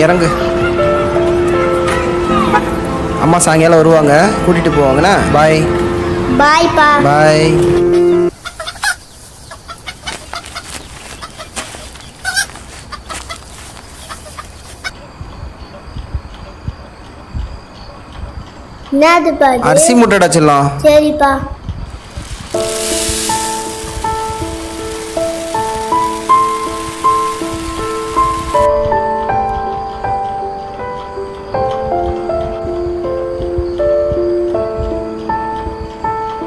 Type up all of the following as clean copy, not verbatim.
இறங்கு. அம்மா சாயங்காலம் வருவாங்க, கூட்டிகிட்டு போவாங்கண்ணா. பாய். பாய்ப்பா. பாய். என்னதுப்பா? அரிசி மூட்டைடா செல்லம். சரிப்பா.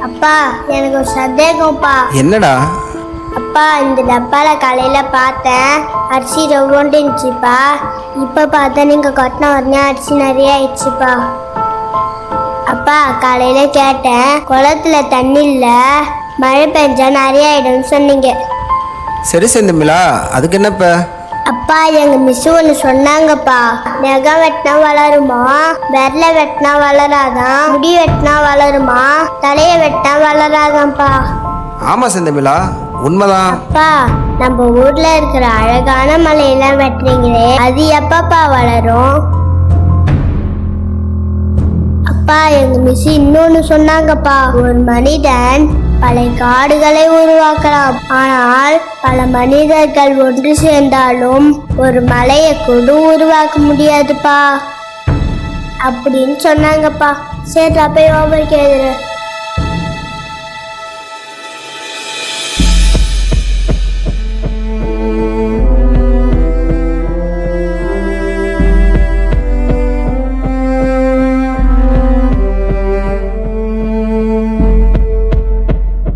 அப்பா எனக்கு ஒரு சந்தேகம்ப்பா. என்னடா? அப்பா இந்த டப்பால காலையில பார்த்தேன் அரிசி ரொம்பண்டு இருந்துச்சுப்பா. இப்ப பார்த்தா நீங்க கொட்டின உடனே அரிசி நிறைய ஆயிடுச்சுப்பா. அப்பா காலையில கேட்டேன், குளத்துல தண்ணி இல்ல, மழை பெஞ்சா நிறைய ஆயிடும்னு சொன்னீங்க. சரி செந்தமிழா, அதுக்கு என்னப்ப? அப்பா எங்க மிஸ் ஒன்று சொன்னாங்கப்பா, நெகம் வெட்டினா வளருமா, விரல வெட்டினா வளராதான், முடி வெட்டினா வளருமா, தலைய வெட்டினா வளராதான்ப்பா. ஆமா செந்தமிழா, உண்மைதான். அப்பா நம்ம ஊர்ல இருக்கிற அழகான மலையெல்லாம் வெட்டுறீங்களே, அது எப்பப்பா வளரும்? அப்பா எங்க மிஸ் இன்னொன்னு சொன்னாங்கப்பா, ஒரு மனிதன் பல காடுகளை உருவாக்கலாம், ஆனால் பல மனிதர்கள் ஒன்று சேர்ந்தாலும் ஒரு மலையை கூட உருவாக்க முடியாதுப்பா அப்படின்னு சொன்னாங்கப்பா. சரி அப்ப ஓவர் கேக்குறேன்.